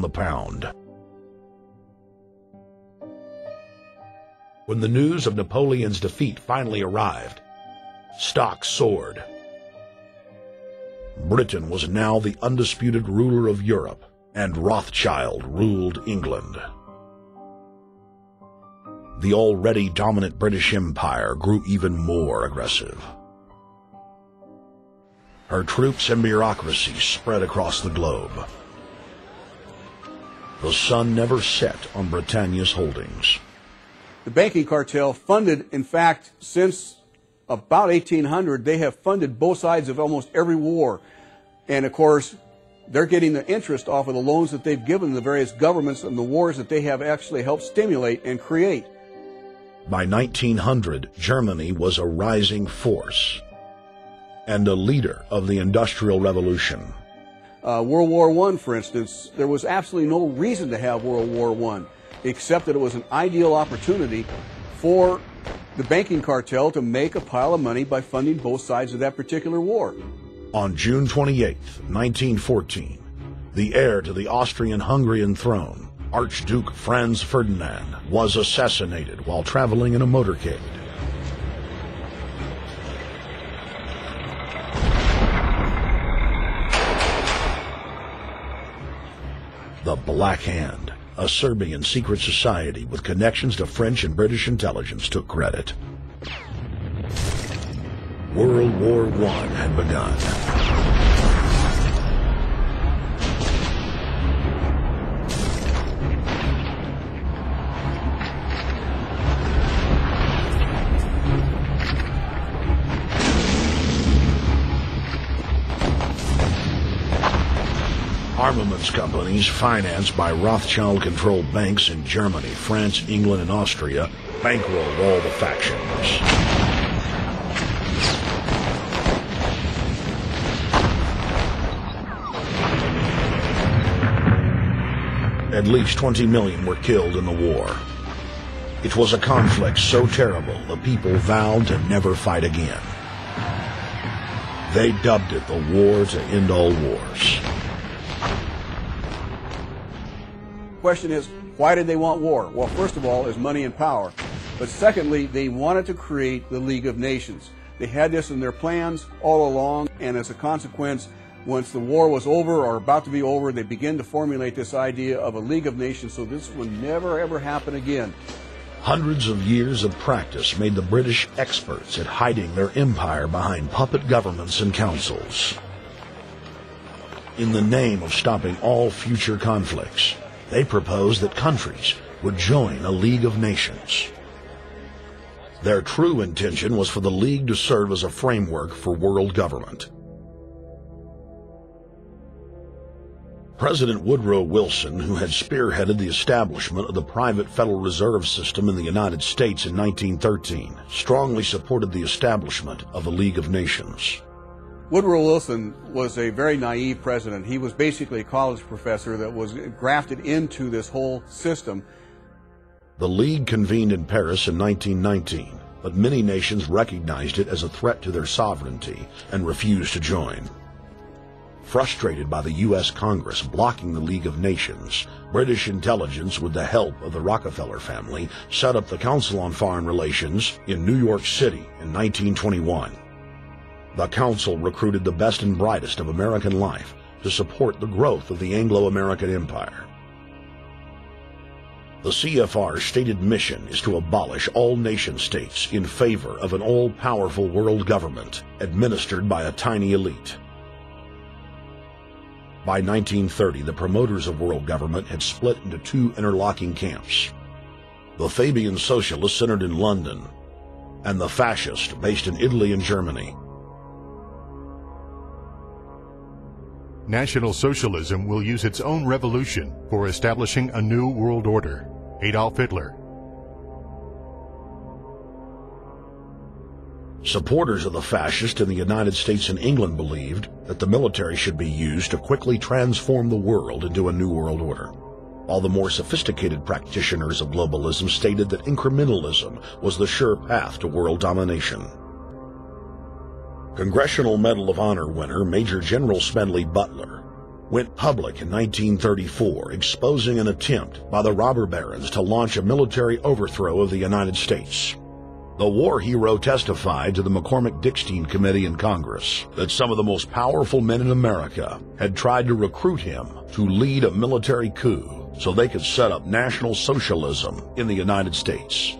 the pound. When the news of Napoleon's defeat finally arrived, stocks soared. Britain was now the undisputed ruler of Europe, and Rothschild ruled England. The already dominant British Empire grew even more aggressive. Her troops and bureaucracy spread across the globe. The sun never set on Britannia's holdings. The banking cartel funded, in fact, since about 1800, they have funded both sides of almost every war. And, of course, they're getting the interest off of the loans that they've given the various governments and the wars that they have actually helped stimulate and create. By 1900, Germany was a rising force and a leader of the Industrial Revolution. World War I, for instance, there was absolutely no reason to have World War I, except that it was an ideal opportunity for the banking cartel to make a pile of money by funding both sides of that particular war. On June 28, 1914, the heir to the Austrian-Hungarian throne, Archduke Franz Ferdinand, was assassinated while traveling in a motorcade. The Black Hand, a Serbian secret society with connections to French and British intelligence, took credit. World War I had begun. Armaments companies financed by Rothschild-controlled banks in Germany, France, England, and Austria bankrolled all the factions. At least 20 million were killed in the war. It was a conflict so terrible the people vowed to never fight again. They dubbed it the War to End All Wars. Question is, why did they want war? Well, first of all, is money and power. But secondly, they wanted to create the League of Nations. They had this in their plans all along, and as a consequence, once the war was over or about to be over, they began to formulate this idea of a League of Nations so this would never ever happen again. Hundreds of years of practice made the British experts at hiding their empire behind puppet governments and councils. In the name of stopping all future conflicts, they proposed that countries would join a League of Nations. Their true intention was for the League to serve as a framework for world government. President Woodrow Wilson, who had spearheaded the establishment of the private Federal Reserve System in the United States in 1913, strongly supported the establishment of a League of Nations. Woodrow Wilson was a very naive president. He was basically a college professor that was grafted into this whole system. The League convened in Paris in 1919, but many nations recognized it as a threat to their sovereignty and refused to join. Frustrated by the U.S. Congress blocking the League of Nations, British intelligence, with the help of the Rockefeller family, set up the Council on Foreign Relations in New York City in 1921. The Council recruited the best and brightest of American life to support the growth of the Anglo-American Empire. The CFR's stated mission is to abolish all nation-states in favor of an all-powerful world government administered by a tiny elite. By 1930, the promoters of world government had split into two interlocking camps: the Fabian Socialists centered in London, and the Fascists based in Italy and Germany. National Socialism will use its own revolution for establishing a new world order. Adolf Hitler. Supporters of the fascists in the United States and England believed that the military should be used to quickly transform the world into a new world order, while the more sophisticated practitioners of globalism stated that incrementalism was the sure path to world domination. Congressional Medal of Honor winner Major General Smedley Butler went public in 1934, exposing an attempt by the robber barons to launch a military overthrow of the United States. The war hero testified to the McCormick-Dickstein Committee in Congress that some of the most powerful men in America had tried to recruit him to lead a military coup so they could set up National Socialism in the United States.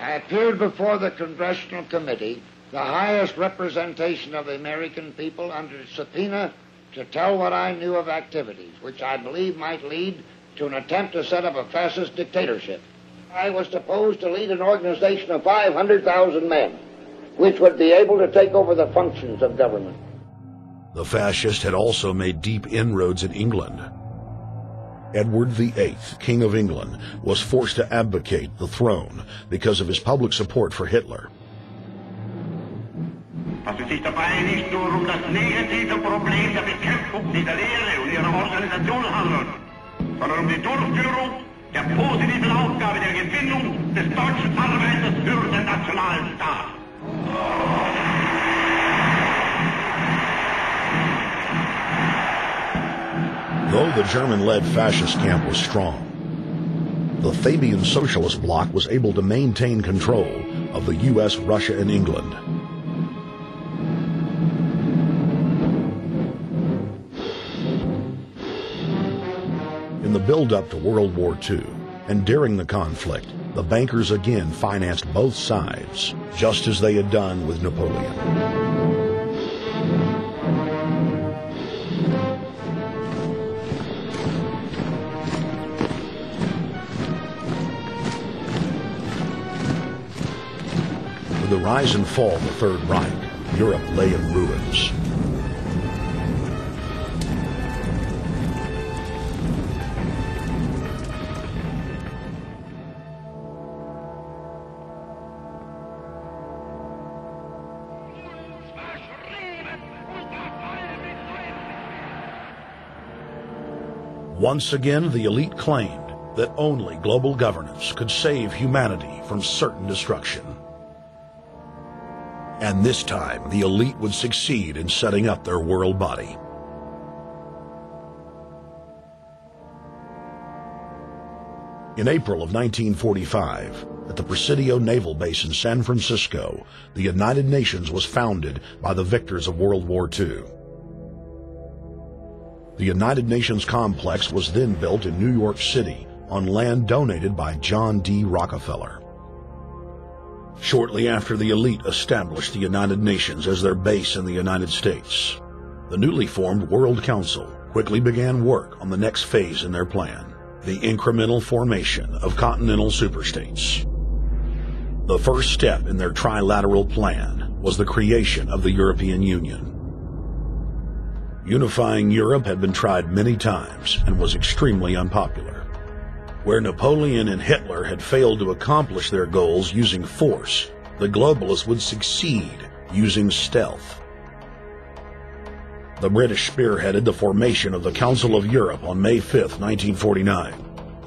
I appeared before the Congressional Committee, the highest representation of the American people, under subpoena to tell what I knew of activities which I believe might lead to an attempt to set up a fascist dictatorship. I was supposed to lead an organization of 500,000 men, which would be able to take over the functions of government. The fascists had also made deep inroads in England. Edward VIII, King of England, was forced to abdicate the throne because of his public support for Hitler. Also sich dabei nicht nur das negative Problem der Bekämpfung dieser Lehre und ihrer Organisation handelt, sondern die Durchführung der positiven Aufgabe der Gewinnung des deutschen Arbeiters für den nationalen Staat. Though the German-led fascist camp was strong, the Fabian Socialist Bloc was able to maintain control of the U.S., Russia, and England. In the build-up to World War II, and during the conflict, the bankers again financed both sides, just as they had done with Napoleon. With the rise and fall of the Third Reich, Europe lay in ruins. Once again, the elite claimed that only global governance could save humanity from certain destruction. And this time, the elite would succeed in setting up their world body. In April of 1945, at the Presidio Naval Base in San Francisco, the United Nations was founded by the victors of World War II. The United Nations complex was then built in New York City on land donated by John D. Rockefeller. Shortly after the elite established the United Nations as their base in the United States, the newly formed World Council quickly began work on the next phase in their plan, the incremental formation of continental superstates. The first step in their trilateral plan was the creation of the European Union. Unifying Europe had been tried many times and was extremely unpopular. Where Napoleon and Hitler had failed to accomplish their goals using force, the globalists would succeed using stealth. The British spearheaded the formation of the Council of Europe on May 5, 1949.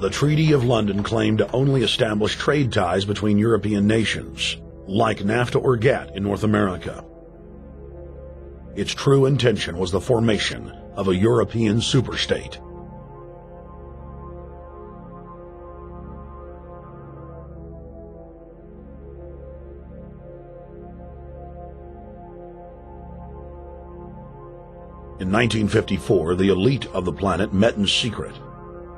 The Treaty of London claimed to only establish trade ties between European nations, like NAFTA or GATT in North America. Its true intention was the formation of a European superstate. In 1954, the elite of the planet met in secret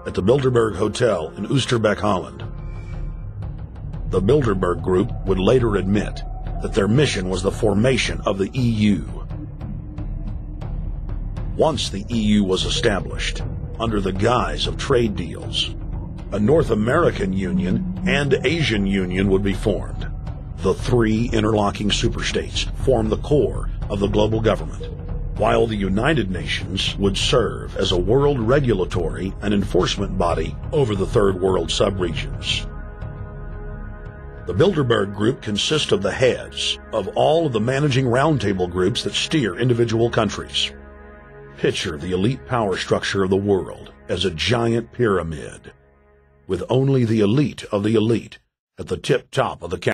at the Bilderberg Hotel in Oosterbeek, Holland. The Bilderberg Group would later admit that their mission was the formation of the EU. Once the EU was established, under the guise of trade deals, a North American Union and Asian Union would be formed. The three interlocking superstates formed the core of the global government, while the United Nations would serve as a world regulatory and enforcement body over the Third World subregions. The Bilderberg Group consists of the heads of all of the managing roundtable groups that steer individual countries. Picture the elite power structure of the world as a giant pyramid, with only the elite of the elite at the tip top of the